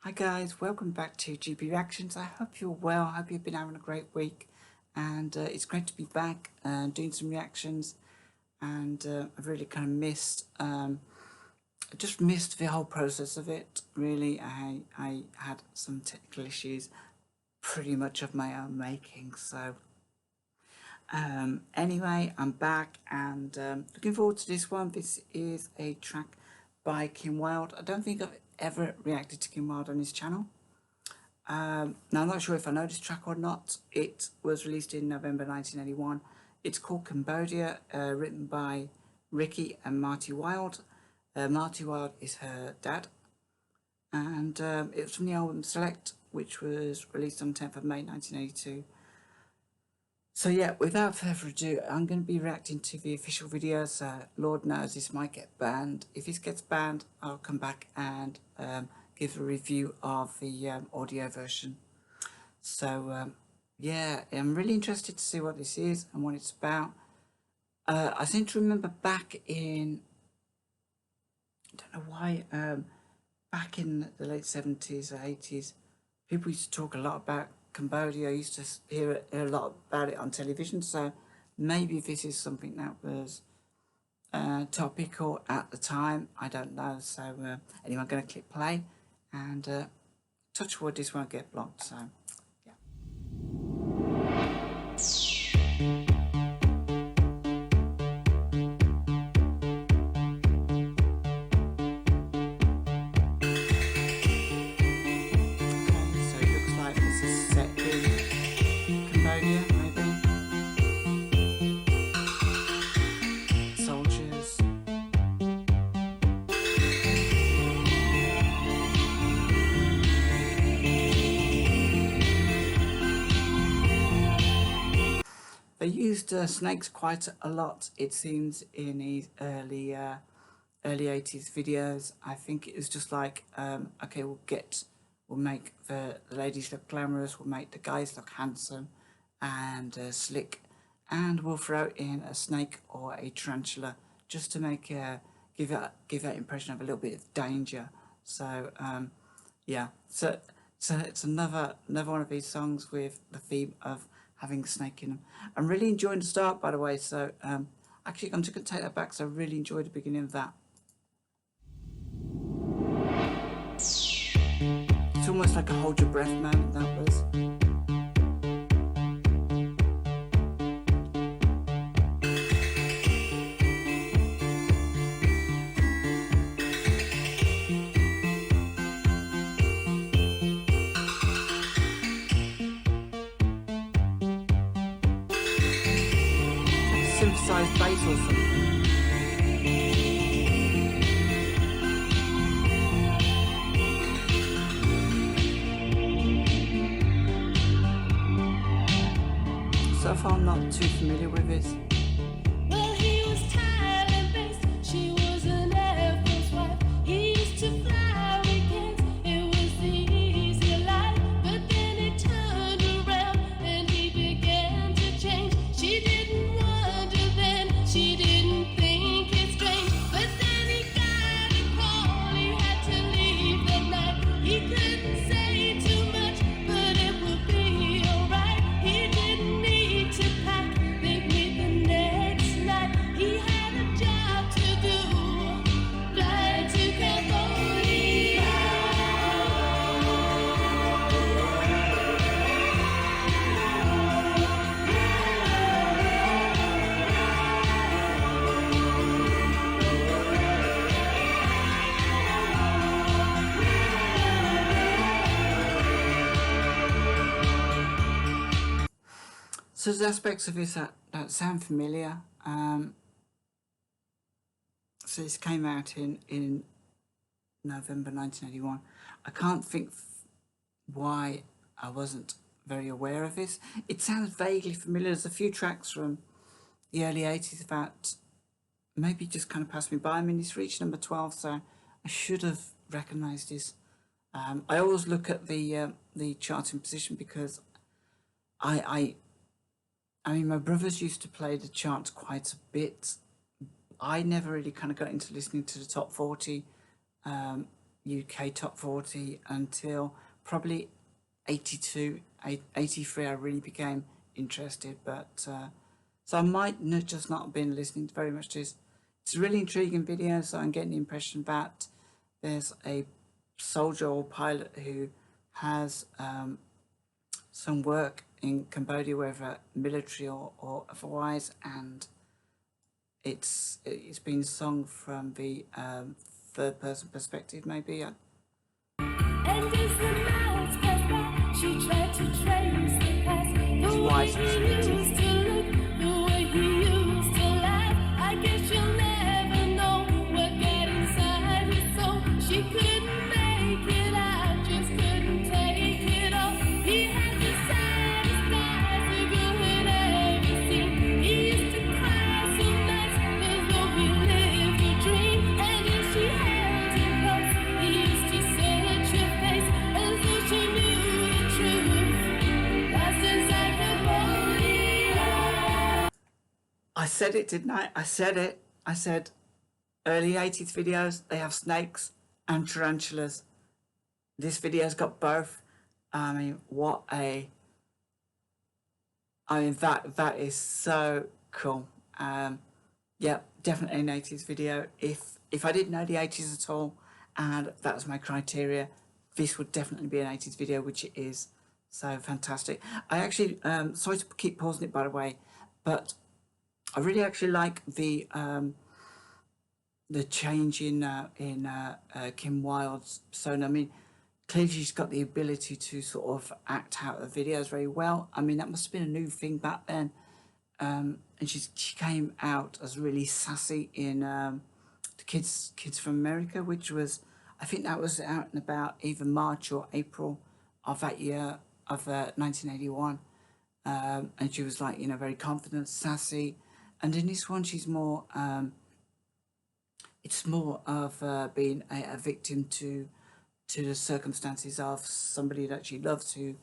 Hi guys, welcome back to GB Reactions. I hope you're well. I hope you've been having a great week, and it's great to be back doing some reactions. And I've really kind of just missed the whole process of it. Really, I had some technical issues, pretty much of my own making. So anyway, I'm back and looking forward to this one. This is a track by Wilde. I don't think I've ever reacted to Wilde on his channel. Now I'm not sure if I know this track or not. It was released in November 1981. It's called Cambodia, written by Ricky and Marty Wilde. Marty Wilde is her dad, and it was from the album Select, which was released on 10th of May 1982. So yeah, without further ado, I'm going to be reacting to the official video, so Lord knows this might get banned. If this gets banned, I'll come back and give a review of the audio version. So yeah, I'm really interested to see what this is and what it's about. I seem to remember back in, I don't know why, back in the late 70s or 80s, people used to talk a lot about Cambodia. I used to hear a lot about it on television, so maybe this is something that was topical at the time. I don't know. So anyway, I'm going to click play and touch wood, this won't get blocked. So yeah. They used snakes quite a lot, it seems, in his early 80s videos. I think it was just like, okay, we'll make the ladies look glamorous, we'll make the guys look handsome and slick, and we'll throw in a snake or a tarantula just to make give that impression of a little bit of danger. So yeah, so it's another one of these songs with the theme of having a snake in them. I'm really enjoying the start, by the way, so actually I'm just going to take that back, so I really enjoyed the beginning of that. It's almost like a hold your breath moment, that was. Synthesized bass or something. So far I'm not too familiar with this. Well, he was talent-based, she was an Air Force wife. He used to fly weekends, it was the easy life. But then it turned around and he began to change. She didn't wonder then, she didn't think it strange. But then he got a call, he had to leave that night. He couldn't say too much, but it would be alright. He didn't need to pack, they'd meet the next night. He had a job to do, fly to Cambodia. So there's aspects of this that sound familiar. So this came out in November 1981. I can't think why I wasn't very aware of this. It sounds vaguely familiar. There's a few tracks from the early 80s that maybe just kind of passed me by. I mean, it's reached number 12, so I should have recognised this. I always look at the charting position because I mean, my brothers used to play the charts quite a bit. I never really kind of got into listening to the top 40 UK top 40 until probably 82, 83. I really became interested, but so I might just not have been listening very much to this. It's a really intriguing video, so I'm getting the impression that there's a soldier or pilot who has some work in Cambodia, whether military or otherwise, and it's been sung from the third person perspective, maybe. And as the miles passed by, she tried to trace the past. The way he used to look, the way he used to laugh. I guess you'll never know what got inside his soul. She couldn't make it out, just couldn't take it all. He had the saddest eyes a girl had ever seen. He used to cry so nice, as though he lived a dream. And if she held him close, he used to search her face as though she knew the truth. Lost inside Cambodia. I said it, didn't I? I said it. I said early 80s videos, they have snakes and tarantulas. This video's got both. I mean, that is so cool. Yeah, definitely an 80s video. If I didn't know the 80s at all, and that was my criteria, this would definitely be an 80s video, which it is. So fantastic. I actually, sorry to keep pausing it, by the way, but I really actually like the change in Kim Wilde's persona. I mean, clearly she's got the ability to sort of act out the videos very well. I mean, that must have been a new thing back then. And she came out as really sassy in the Kids from America, which was, I think that was out in about either March or April of that year of 1981. And she was like, you know, very confident, sassy. And in this one, she's more, it's more of being a victim to the circumstances of somebody that she loves who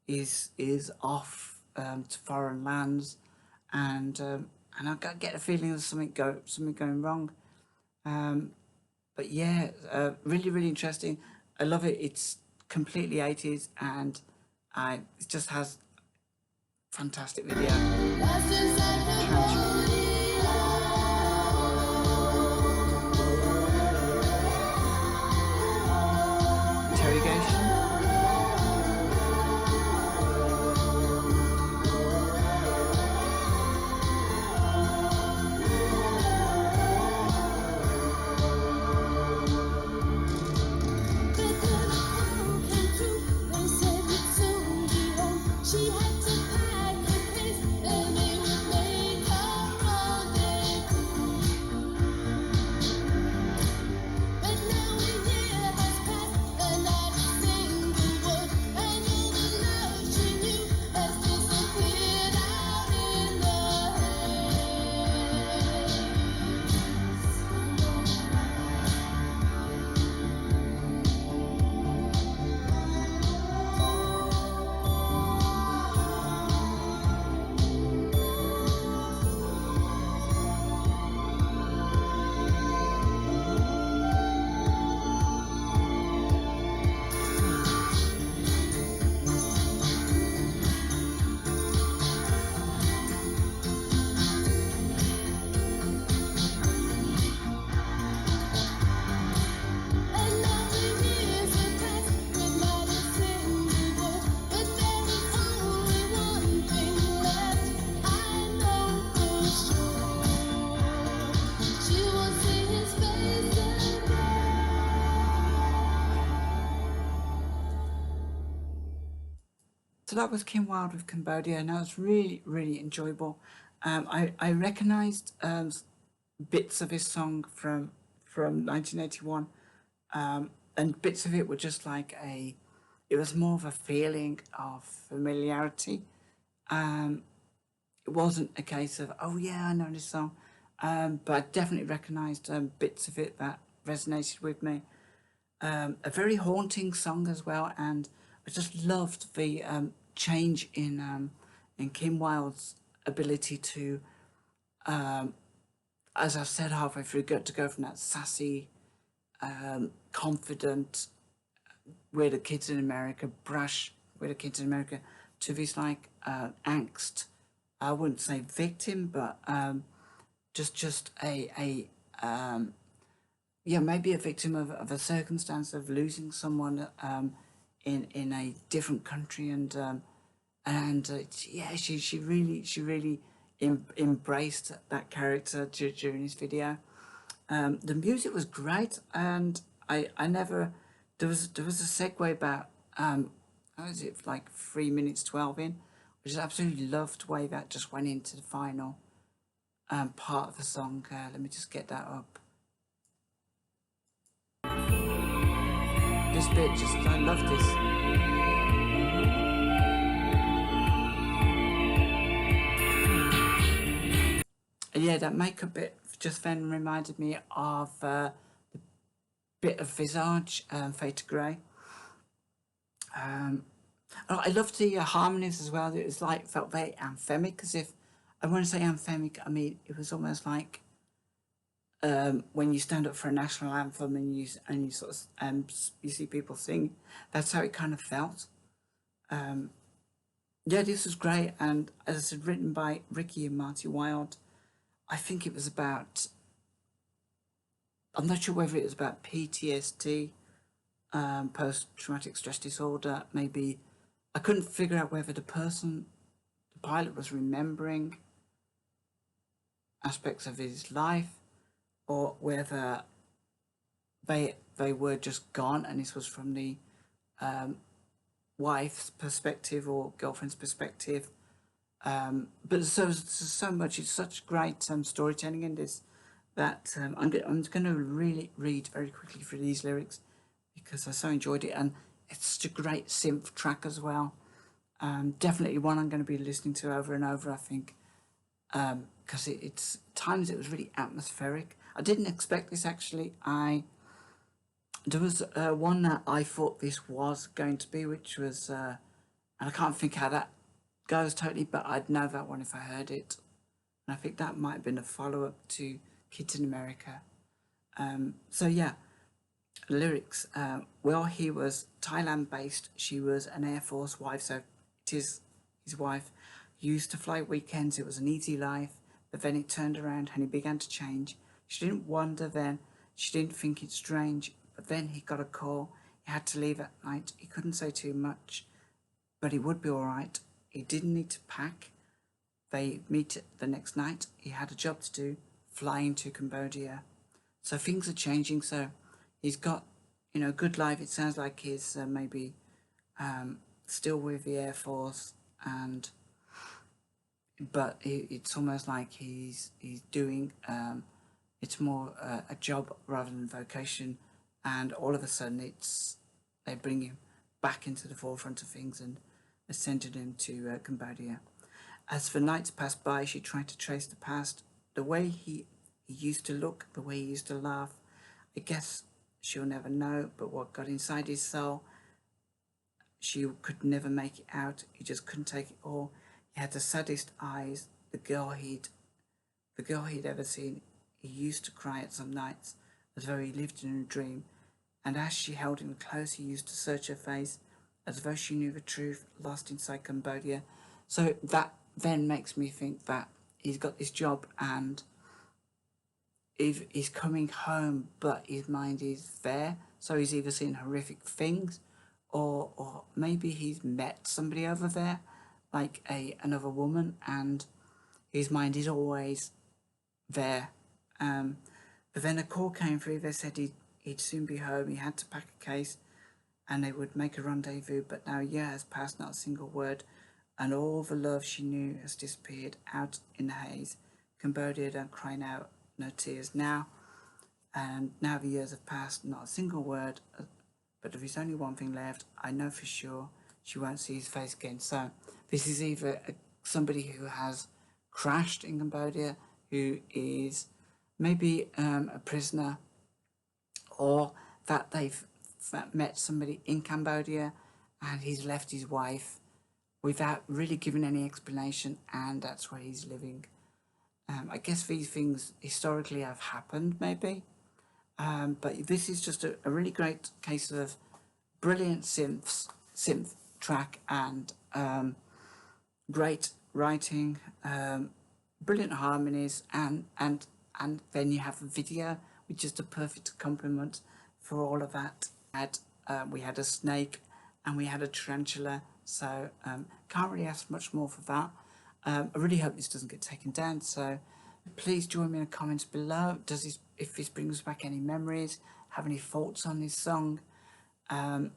is off to foreign lands, and I get a feeling there's something going wrong. But yeah, really interesting. I love it. It's completely 80s, and it just has fantastic video. Lost inside Cambodia. Interrogation. So that was Kim Wilde with Cambodia, and that was really enjoyable. I recognised bits of his song from 1981, and bits of it were just like it was more of a feeling of familiarity. It wasn't a case of, oh yeah, I know this song, but I definitely recognised bits of it that resonated with me. A very haunting song as well, and I just loved the change in Kim Wilde's ability to, as I've said halfway through, to go from that sassy confident, we're the kids in America, brash, we're the kids in America, to this like angst. I wouldn't say victim, but just a yeah, maybe a victim of a circumstance of losing someone in a different country, and yeah, she really embraced that character during this video. The music was great, and I never there was a segue about how is it, like 3 minutes 12 in. I just absolutely loved the way that just went into the final part of the song. Let me just get that up. This bit, just I love this. And yeah, that makeup bit just then reminded me of the bit of Visage, Fade to Grey. I loved the harmonies as well. It was like, felt very anthemic, as if, I want to say anthemic, I mean, it was almost like when you stand up for a national anthem and you sort of you see people sing. That's how it kind of felt. Yeah, this was great, and as I said, written by Ricky and Marty Wilde. I think it was about, I'm not sure whether it was about PTSD, post-traumatic stress disorder. Maybe I couldn't figure out whether the pilot was remembering aspects of his life, or whether they were just gone, and this was from the wife's perspective or girlfriend's perspective. But so much, it's such great storytelling in this that I'm going to really read very quickly through these lyrics because I so enjoyed it, and it's such a great synth track as well. Definitely one I'm going to be listening to over and over, I think, because it's times it was really atmospheric. I didn't expect this actually. There was one that I thought this was going to be, which was, and I can't think how that goes totally, but I'd know that one if I heard it. And I think that might have been a follow-up to Kids in America. So yeah, lyrics. Well, he was Thailand-based. She was an Air Force wife, so it is his wife. He used to fly weekends. It was an easy life, but then it turned around and he began to change. She didn't wonder then. She didn't think it strange, but then he got a call. He had to leave at night. He couldn't say too much, but he would be all right. He didn't need to pack. They meet the next night. He had a job to do, flying to Cambodia. So things are changing. So he's got, a good life. It sounds like he's maybe still with the Air Force, but it's almost like he's doing. It's more a job rather than vocation, and all of a sudden they bring him back into the forefront of things and ascended him to Cambodia. As the nights passed by, she tried to trace the past, the way he used to look, the way he used to laugh. I guess she'll never know, but what got inside his soul, she could never make it out. He just couldn't take it all. He had the saddest eyes, the girl he'd ever seen. He used to cry at some nights, as though he lived in a dream, and as she held him close, he used to search her face, as though she knew the truth, lost inside Cambodia. So that then makes me think that he's got this job and he's coming home, but his mind is there. So he's either seen horrific things, or maybe he's met somebody over there, like another woman, and his mind is always there. But then a call came through. They said he'd soon be home. He had to pack a case, and they would make a rendezvous. But now a year has passed, not a single word, and all the love she knew has disappeared out in the haze. Cambodia don't cry now, no tears now. And now the years have passed, not a single word. But if there's only one thing left, I know for sure she won't see his face again. So this is either somebody who has crashed in Cambodia, who is maybe a prisoner, or that they've met somebody in Cambodia and he's left his wife without really giving any explanation, and that's where he's living. I guess these things historically have happened, maybe. But this is just a really great case of brilliant synth track and great writing, brilliant harmonies, and then you have a video, which is the perfect complement for all of that. We had a snake and we had a tarantula, so can't really ask much more for that. I really hope this doesn't get taken down, so please join me in the comments below. If this brings back any memories, have any thoughts on this song, and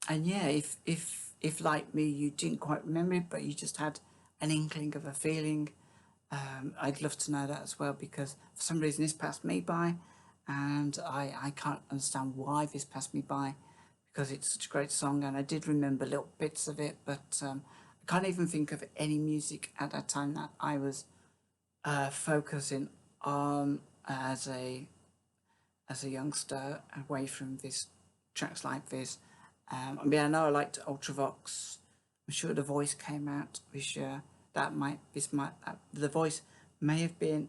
yeah, if like me you didn't quite remember it but you just had an inkling of a feeling, I'd love to know that as well, because for some reason this passed me by, and I can't understand why this passed me by, because it's such a great song and I did remember little bits of it, but I can't even think of any music at that time that I was focusing on as a youngster away from this tracks like this. I mean, I know I liked Ultravox. I'm sure The Voice came out this year. The Voice may have been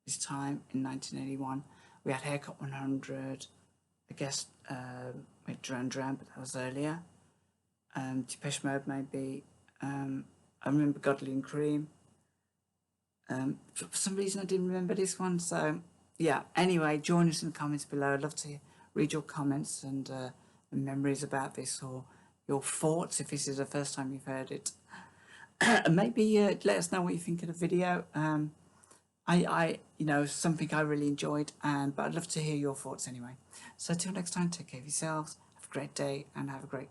this time in 1981. We had Haircut 100. I guess we had Duran Duran, but that was earlier. Depeche Mode maybe. I remember Godly and Cream. For some reason I didn't remember this one, so yeah. Anyway, join us in the comments below. I'd love to read your comments and memories about this, or your thoughts if this is the first time you've heard it. And maybe let us know what you think of the video. Something I really enjoyed, but I'd love to hear your thoughts anyway. So till next time, take care of yourselves, have a great day, and have a great